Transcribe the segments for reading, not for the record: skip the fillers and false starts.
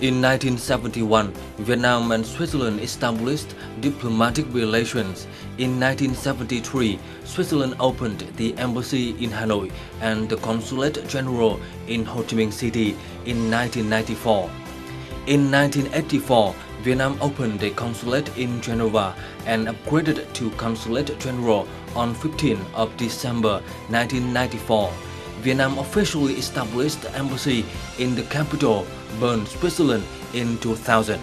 In 1971, Vietnam and Switzerland established diplomatic relations. In 1973, Switzerland opened the embassy in Hanoi and the consulate general in Ho Chi Minh City in 1994. In 1984, Vietnam opened a consulate in Geneva and upgraded to consulate general on 15 of December 1994. Vietnam officially established the embassy in the capital, Bern, Switzerland in 2000.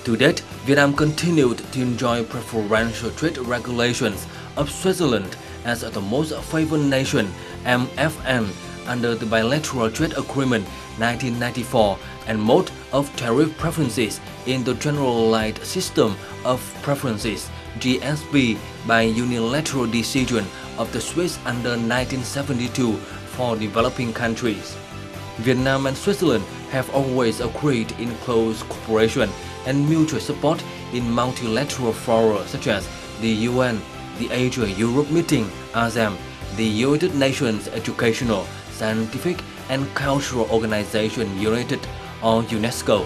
To date, Vietnam continued to enjoy preferential trade regulations of Switzerland as the most favored nation (MFN) under the Bilateral Trade Agreement 1994 and mode of tariff preferences in the Generalized System of Preferences (GSP) by unilateral decision of the Swiss under 1972 for developing countries. Vietnam and Switzerland have always agreed in close cooperation and mutual support in multilateral fora such as the UN, the Asia-Europe Meeting, ASEM, the United Nations Educational, Scientific and Cultural Organization United or UNESCO.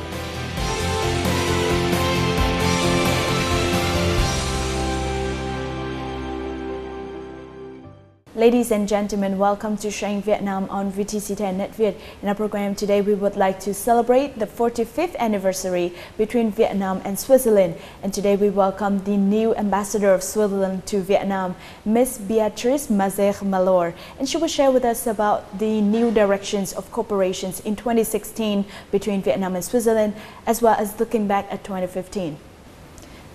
Ladies and gentlemen, welcome to Showing Vietnam on VTC10 Net Viet. In our program today, we would like to celebrate the 45th anniversary between Vietnam and Switzerland. And today we welcome the new ambassador of Switzerland to Vietnam, Ms. Beatrice Maser Mallor. And she will share with us about the new directions of cooperations in 2016 between Vietnam and Switzerland, as well as looking back at 2015.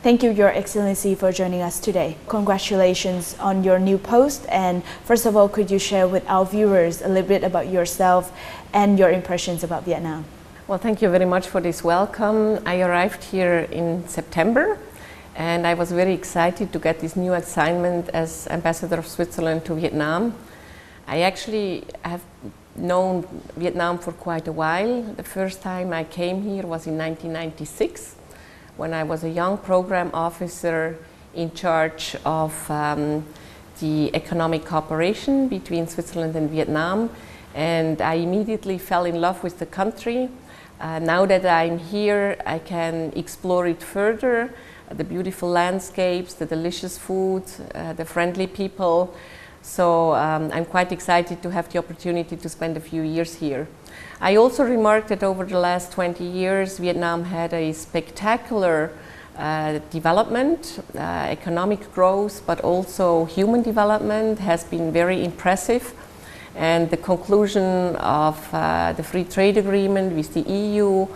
Thank you, Your Excellency, for joining us today. Congratulations on your new post. And first of all, could you share with our viewers a little bit about yourself and your impressions about Vietnam? Well, thank you very much for this welcome. I arrived here in September, and I was very excited to get this new assignment as Ambassador of Switzerland to Vietnam. I actually have known Vietnam for quite a while. The first time I came here was in 1996. When I was a young program officer in charge of the economic cooperation between Switzerland and Vietnam, and I immediately fell in love with the country. Now that I'm here, I can explore it further, the beautiful landscapes, the delicious food, the friendly people. So I'm quite excited to have the opportunity to spend a few years here. I also remarked that over the last 20 years, Vietnam had a spectacular development, economic growth, but also human development has been very impressive. And the conclusion of the free trade agreement with the EU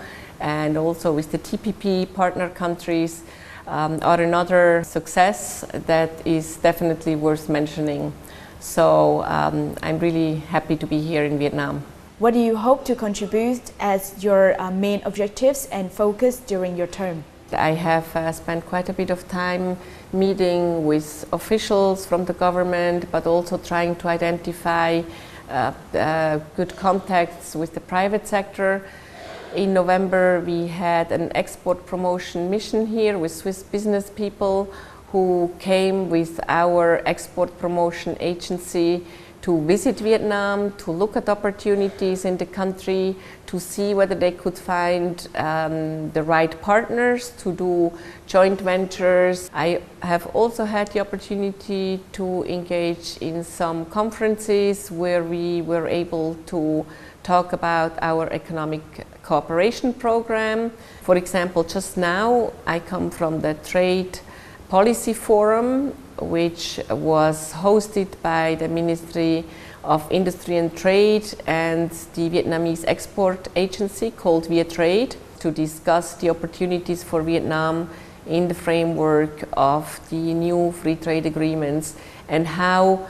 and also with the TPP partner countries are another success that is definitely worth mentioning. So I'm really happy to be here in Vietnam. What do you hope to contribute as your main objectives and focus during your term? I have spent quite a bit of time meeting with officials from the government, but also trying to identify good contacts with the private sector. In November, we had an export promotion mission here with Swiss business people who came with our export promotion agency to visit Vietnam, to look at opportunities in the country, to see whether they could find the right partners to do joint ventures. I have also had the opportunity to engage in some conferences where we were able to talk about our economic cooperation program. For example, just now I come from the Trade Policy Forum, which was hosted by the Ministry of Industry and Trade and the Vietnamese export agency called Viet Trade to discuss the opportunities for Vietnam in the framework of the new free trade agreements and how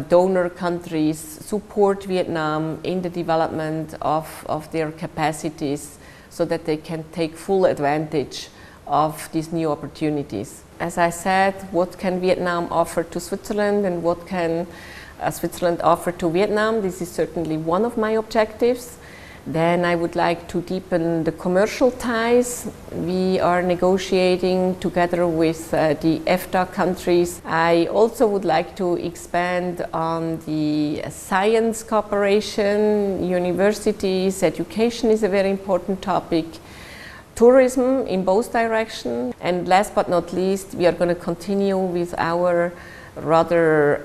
donor countries support Vietnam in the development of their capacities so that they can take full advantage of these new opportunities. As I said, what can Vietnam offer to Switzerland and what can Switzerland offer to Vietnam? This is certainly one of my objectives. Then I would like to deepen the commercial ties. We are negotiating together with the EFTA countries. I also would like to expand on the science cooperation, universities, education is a very important topic, tourism in both directions. And last but not least, we are going to continue with our rather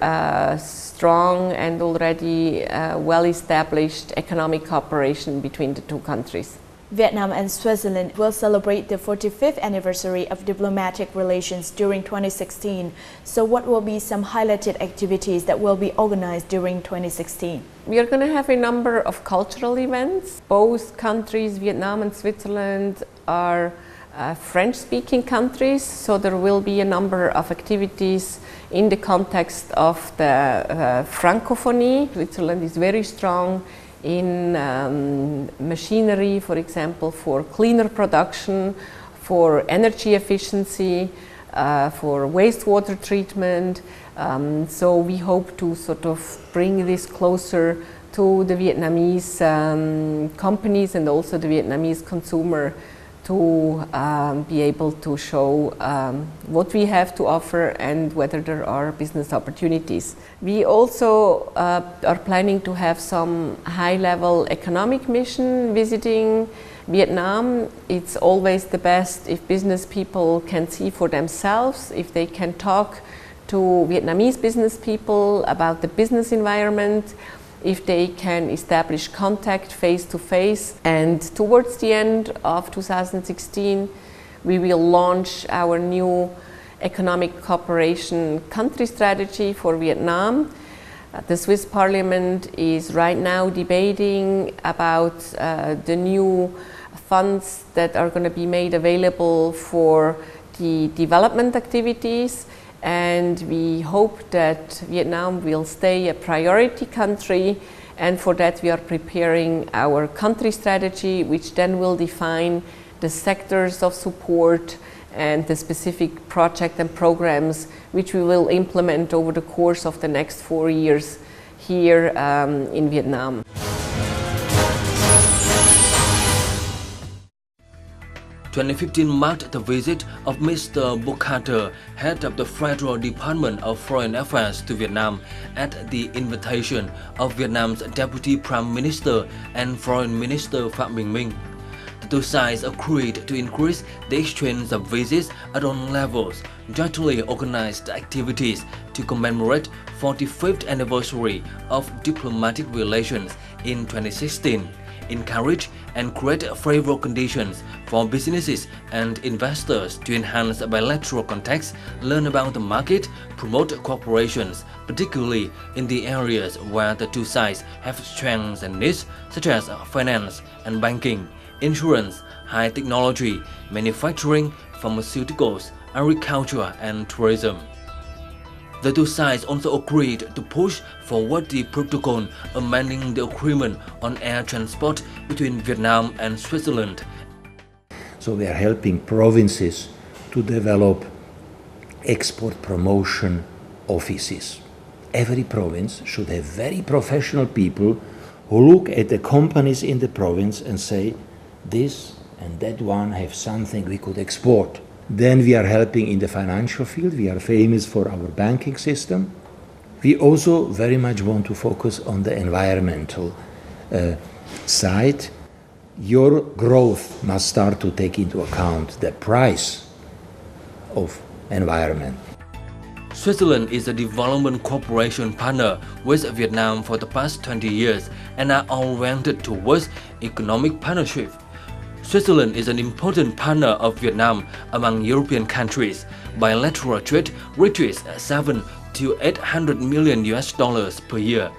strong and already well-established economic cooperation between the two countries. Vietnam and Switzerland will celebrate the 45th anniversary of diplomatic relations during 2016. So what will be some highlighted activities that will be organized during 2016? We are going to have a number of cultural events. Both countries, Vietnam and Switzerland, are French-speaking countries, so there will be a number of activities in the context of the Francophonie. Switzerland is very strong in machinery, for example, for cleaner production, for energy efficiency, for wastewater treatment. So we hope to sort of bring this closer to the Vietnamese companies and also the Vietnamese consumer to be able to show what we have to offer and whether there are business opportunities. We also are planning to have some high-level economic mission visiting Vietnam. It's always the best if business people can see for themselves, if they can talk to Vietnamese business people about the business environment, if they can establish contact face-to-face. And towards the end of 2016, we will launch our new economic cooperation country strategy for Vietnam. The Swiss Parliament is right now debating about the new funds that are going to be made available for the development activities. And we hope that Vietnam will stay a priority country, and for that we are preparing our country strategy, which then will define the sectors of support and the specific projects and programs which we will implement over the course of the next 4 years here in Vietnam. 2015 marked the visit of Mr. Bukhater, head of the Federal Department of Foreign Affairs, to Vietnam at the invitation of Vietnam's Deputy Prime Minister and Foreign Minister Phạm Bình Minh. The two sides agreed to increase the exchange of visits at all levels, jointly organized activities to commemorate 45th anniversary of diplomatic relations in 2016. Encourage and create favorable conditions for businesses and investors to enhance bilateral contacts, learn about the market, promote cooperations, particularly in the areas where the two sides have strengths and needs, such as finance and banking, insurance, high technology, manufacturing, pharmaceuticals, agriculture and tourism. The two sides also agreed to push forward the protocol amending the agreement on air transport between Vietnam and Switzerland. So we are helping provinces to develop export promotion offices. Every province should have very professional people who look at the companies in the province and say, this and that one have something we could export. Then we are helping in the financial field. We are famous for our banking system. We also very much want to focus on the environmental side. Your growth must start to take into account the price of environment. Switzerland is a development cooperation partner with Vietnam for the past 20 years and are oriented towards economic partnership. Switzerland is an important partner of Vietnam among European countries. Bilateral trade reaches $700 to $800 million per year,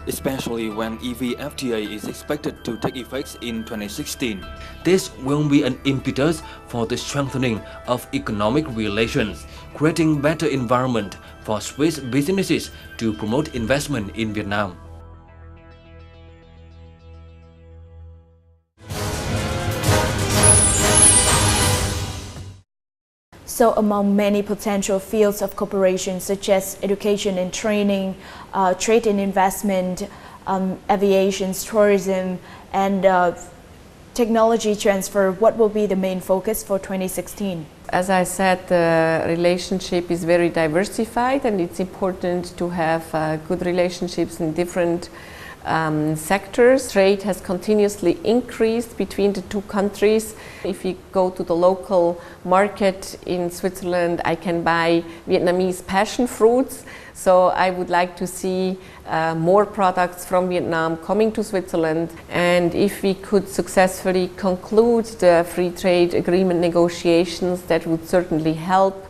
especially when EVFTA is expected to take effect in 2016. This will be an impetus for the strengthening of economic relations, creating better environment for Swiss businesses to promote investment in Vietnam. So among many potential fields of cooperation such as education and training, trade and investment, aviation, tourism, and technology transfer, what will be the main focus for 2016? As I said, the relationship is very diversified, and it's important to have good relationships in different sectors. Trade has continuously increased between the two countries. If you go to the local market in Switzerland, I can buy Vietnamese passion fruits. So I would like to see more products from Vietnam coming to Switzerland. And if we could successfully conclude the free trade agreement negotiations, that would certainly help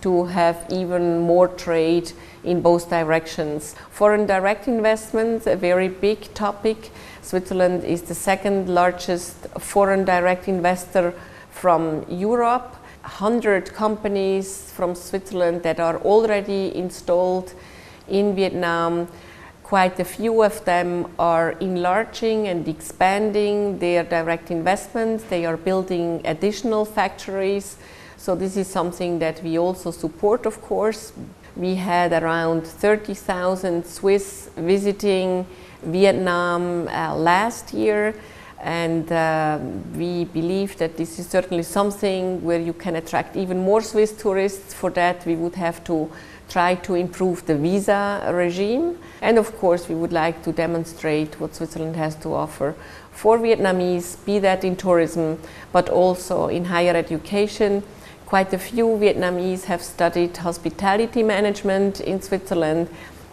to have even more trade in both directions. Foreign direct investments, a very big topic. Switzerland is the second largest foreign direct investor from Europe. 100 companies from Switzerland that are already installed in Vietnam. Quite a few of them are enlarging and expanding their direct investments. They are building additional factories. So this is something that we also support, of course. We had around 30,000 Swiss visiting Vietnam last year. And we believe that this is certainly something where you can attract even more Swiss tourists. For that, we would have to try to improve the visa regime. And of course, we would like to demonstrate what Switzerland has to offer for Vietnamese, be that in tourism, but also in higher education. Quite a few Vietnamese have studied hospitality management in Switzerland.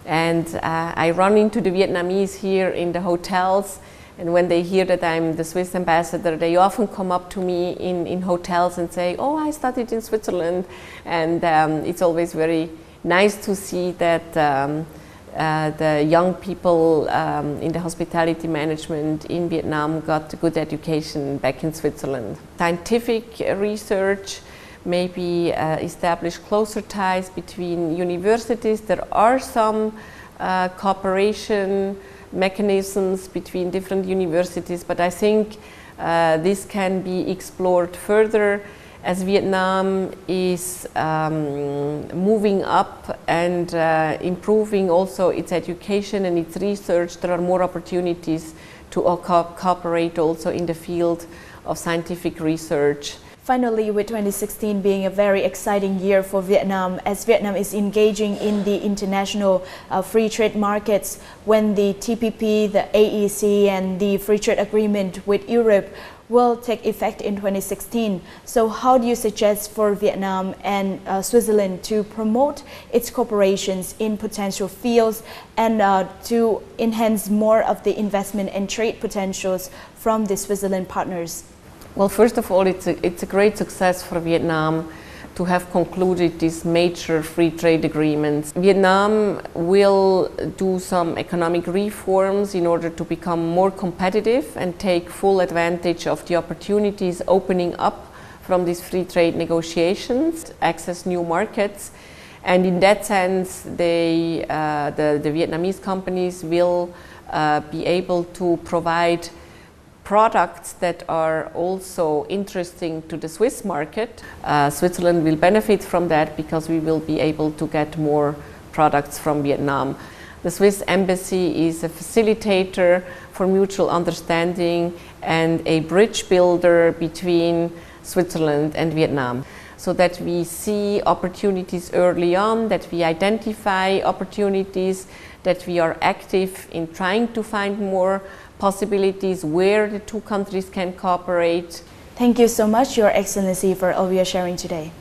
And I run into the Vietnamese here in the hotels. And when they hear that I'm the Swiss ambassador, they often come up to me in hotels and say, "Oh, I studied in Switzerland." And it's always very nice to see that the young people in the hospitality management in Vietnam got a good education back in Switzerland. Scientific research, maybe establish closer ties between universities. There are some cooperation mechanisms between different universities, but I think this can be explored further as Vietnam is moving up and improving also its education and its research. There are more opportunities to cooperate also in the field of scientific research. Finally, with 2016 being a very exciting year for Vietnam, as Vietnam is engaging in the international free trade markets, when the TPP, the AEC and the free trade agreement with Europe will take effect in 2016. So how do you suggest for Vietnam and Switzerland to promote its cooperations in potential fields and to enhance more of the investment and trade potentials from the Switzerland partners? Well, first of all, it's a great success for Vietnam to have concluded these major free trade agreements. Vietnam will do some economic reforms in order to become more competitive and take full advantage of the opportunities opening up from these free trade negotiations, access new markets. And in that sense, the Vietnamese companies will be able to provide products that are also interesting to the Swiss market. Switzerland will benefit from that because we will be able to get more products from Vietnam. The Swiss embassy is a facilitator for mutual understanding and a bridge builder between Switzerland and Vietnam, so that we see opportunities early on, that we identify opportunities, that we are active in trying to find more possibilities where the two countries can cooperate. Thank you so much, Your Excellency, for all your sharing today.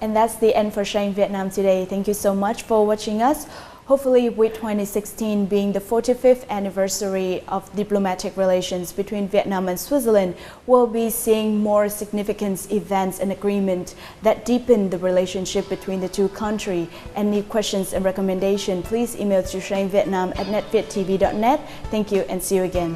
And that's the end for Sharing Vietnam today. Thank you so much for watching us. Hopefully, with 2016 being the 45th anniversary of diplomatic relations between Vietnam and Switzerland, we'll be seeing more significant events and agreements that deepen the relationship between the two countries. Any questions and recommendations, please email to sharingvietnam@netvietTV.net. Thank you and see you again.